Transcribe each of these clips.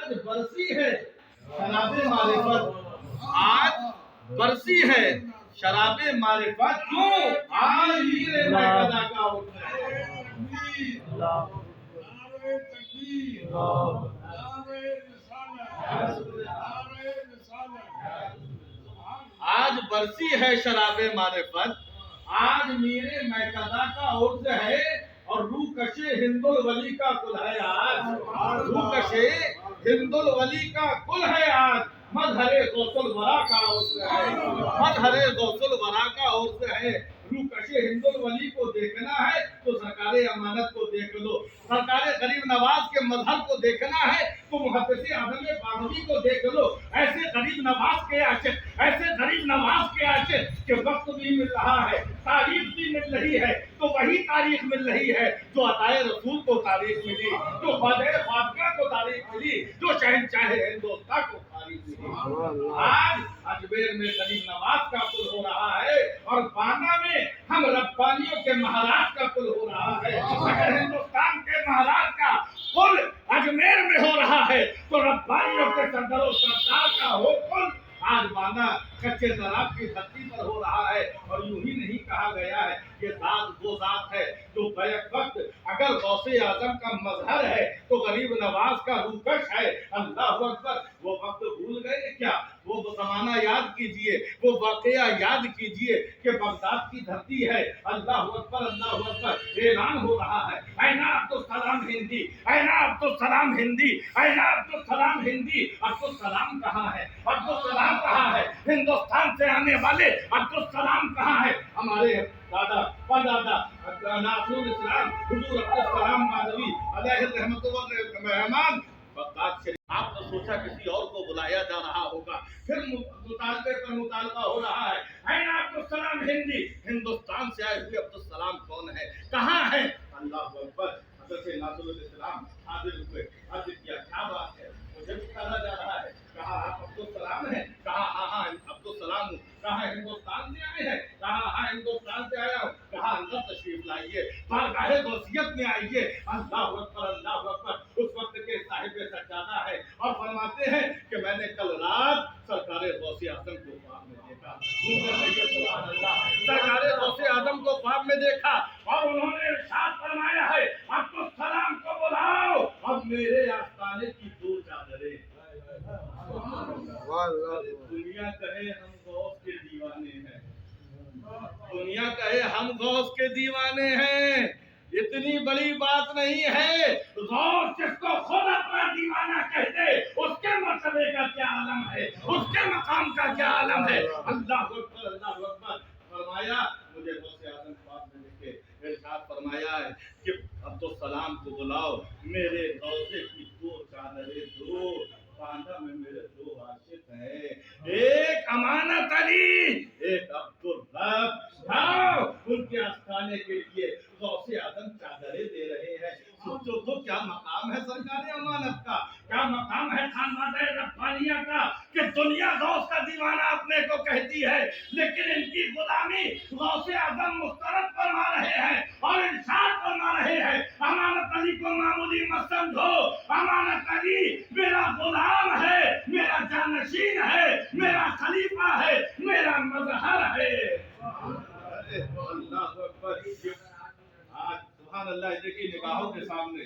آج برسی ہے شراب معرفت، آج برسی ہے شراب معرفت، کیوں آج میرے میکدہ کا حکم ہے۔ آج برسی ہے شراب معرفت، آج میرے میکدہ کا عرض ہے، اور روح کشے ہند الولی کا کل ہے آج، روح کشے ہند الولی کا کل ہے آج، مظہر غوث الورا کا عرض ہے، مظہر غوث الورا کا عرض ہے۔ روح کشے ہند الولی کو دیکھنا ہے تو سرکار امانت کو دیکھ لو، سرکار غریب نواز کے مظہر کو دیکھنا ہے تو محدث اعظم بغوی کو دیکھ لو۔ ایسے غریب نواز کے عاشق، ایسے غریب نواز کے عاشق کہ وقت بھی مل رہا ہے، تاریخ بھی مل رہی ہے، تو وہی تاریخ مل رہی ہے جو عطائے رسول کو تاریخ ملی، جو خواجہ خواجہ کو تاریخ ملی، جو شہنشاہ ہندوستان کو تاریخ ملی۔ آج اجمیر میں غریب نواز کا کل ہو رہا ہے، اور بانا میں ہم ربانیوں کے مہاراج کا کل ہو رہا ہے۔ اگر ہندوستان کے مہاراج کا کل اجمیر میں ہو رہا ہے تو ربانیوں کے سردر و سردار کا ہو کل آج بانا کچے دراب کی دھرتی پر ہو رہا ہے۔ اور یوں ہی نہیں کہا گیا ہے، یہ ذات وہ ذات ہے جو بیک وقت اگر غوث اعظم کا مظہر ہے تو غریب نواز کا روکش ہے۔ اللہ اکبر، وہ وقت بھول گئے کیا؟ وہ زمانہ یاد کیجئے، وہ واقعہ یاد کیجئے کہ بغداد کی دھرتی ہے۔ اللہ اکبر، اللہ اکبر، اعلان ہو رہا ہے، اين عبد السلام ہندی، اين عبد السلام ہندی، اين عبد السلام ہندی۔ عبد السلام کہاں ہے؟ عبد السلام کہاں ہے؟ ہندوستان سے آنے والے عبد السلام کہاں ہے؟ ہمارے دادا پردادا ناصر الاسلام حضور عبد السلام بغوی علیہ الرحمۃ والرحمان بغداد شریف۔ آپ نے سوچا کسی اور کو بلایا جا رہا ہوگا، پھر مطالبے پر مطالبہ ہو رہا ہے، اين عبد السلام ہندی، ہندوستان سے آئے ہوئے عبد السلام کون ہے، کہاں ہے؟ اللہ اکبر، حضرت ناصر الاسلام حاضر ہوئے، عرض کیا کیا بات ہے؟ مجھے پکارا جا رہا ہے، کہا آپ عبد السلام ہیں؟ کہا ہاں ہاں عبد السلام ہوں۔ کہا ہندوستان سے آئے ہیں؟ کہا ہاں ہندوستان سے آیا ہوں۔ کہا اندر تشریف لائیے، بارگاہ غوثیت میں آئیے۔ اللہ اکبر، اللہ اکبر، اس وقت کے صاحب سجادہ ہے اور فرماتے ہیں کہ میں نے کل رات سرکار غوث اعظم کو خواب میں دیکھا، سبحان اللہ، سرکار غوث اعظم کو خواب میں دیکھا، اور انہوں نے ارشاد فرمایا ہے عبد السلام کو بلاؤ، اب میرے آستانے کی دو چادریں۔ دنیا کہے ہم غوث کے دیوانے ہیں، دنیا کہے ہم غوث کے دیوانے ہیں، اتنی بڑی بات نہیں ہے۔ غوث جس کو خود اپنا دیوانہ کہتے، اس کے مرتبے کا کیا عالم ہے، اس کے مقام کا کیا عالم ہے۔ اللہ اکبر، اللہ اکبر، فرمایا مجھے غوث اعظم خواب میں دیکھے، ارشاد فرمایا ہے کہ عبد السلام کو بلاؤ، میرے روضے کی دو چادریں دو، باندھا میں میرے دو عاشق ہیں، ایک امانت علی، ایک عبد الرب، جاؤ ان کے آستانے کے لیے غوث اعظم چادریں دے رہے ہیں۔ سوچو تو کیا مقام ہے سرکار امانت کا، کیا مقام ہے خانوادہ ربانیہ کا کہ دنیا غوث کا دیوانہ اپنے کو کہتی ہے، لیکن ان کی غلامی غوث اعظم مسترد فرما رہے ہیں اور ارشاد فرما رہے ہیں امانت علی کو معمولی مت سمجھو، امانت علی میرا غلام ہے، میرا جانشین ہے، میرا خلیفہ ہے، میرا مظہر ہے۔ اللہ اکبر، آج سبحان اللہ، دیکھیے نگاہوں کے سامنے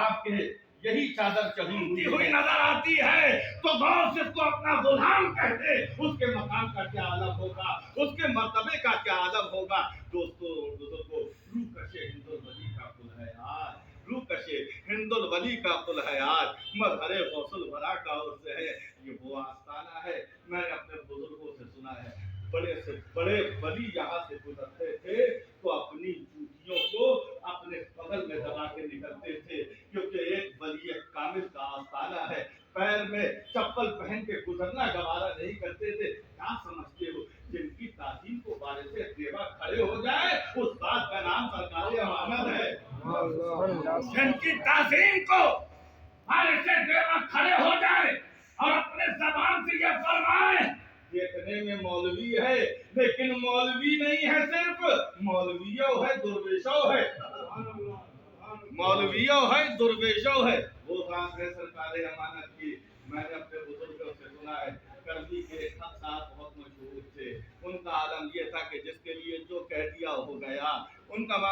آپ کے یہی چادر چڑھتی ہوئی نظر آتی ہے تو غوث جس کو اپنا غلام کہتے، اس کے مقام کا کیا عالم ہوگا، اس کے مرتبے کا کیا عالم ہوگا۔ دوستو اور بزرگو، روح کشے ہند الولی کا کل ہے آج، روح کشے ہند الولی کا کل ہے آج، مظہر غوث الورا کا عرض ہے۔ یہ وہ آستانہ ہے، میں نے اپنے بزرگوں سے سنا ہے، بڑے سے بڑے ولی یہاں سے گزرتے تھے تو اپنی جوتیوں کو اپنے بغل میں دبا کے نکلتے تھے، کیونکہ ایک ولی کامل کا آستانہ ہے، پیر میں چپل پہن کے گزرنا گوارا نہیں کرتے تھے۔ کیا سمجھتے ہو، جن کی تعظیم کو بارے سے دیوا کھڑے ہو جائے اس بات کا نام سرکار امانت ہے۔ جن کی تعظیم کو بارے سے دیوا کھڑے ہو جائے اور اپنے زبان سے یہ فرمائے دیکھنے میں مولوی ہے لیکن مولوی نہیں ہے، صرف مولویوں ہے، درویشوں ہے، مولویوں ہے، درویشوں ہے، وہ ذات ہے سرکار امانت کی۔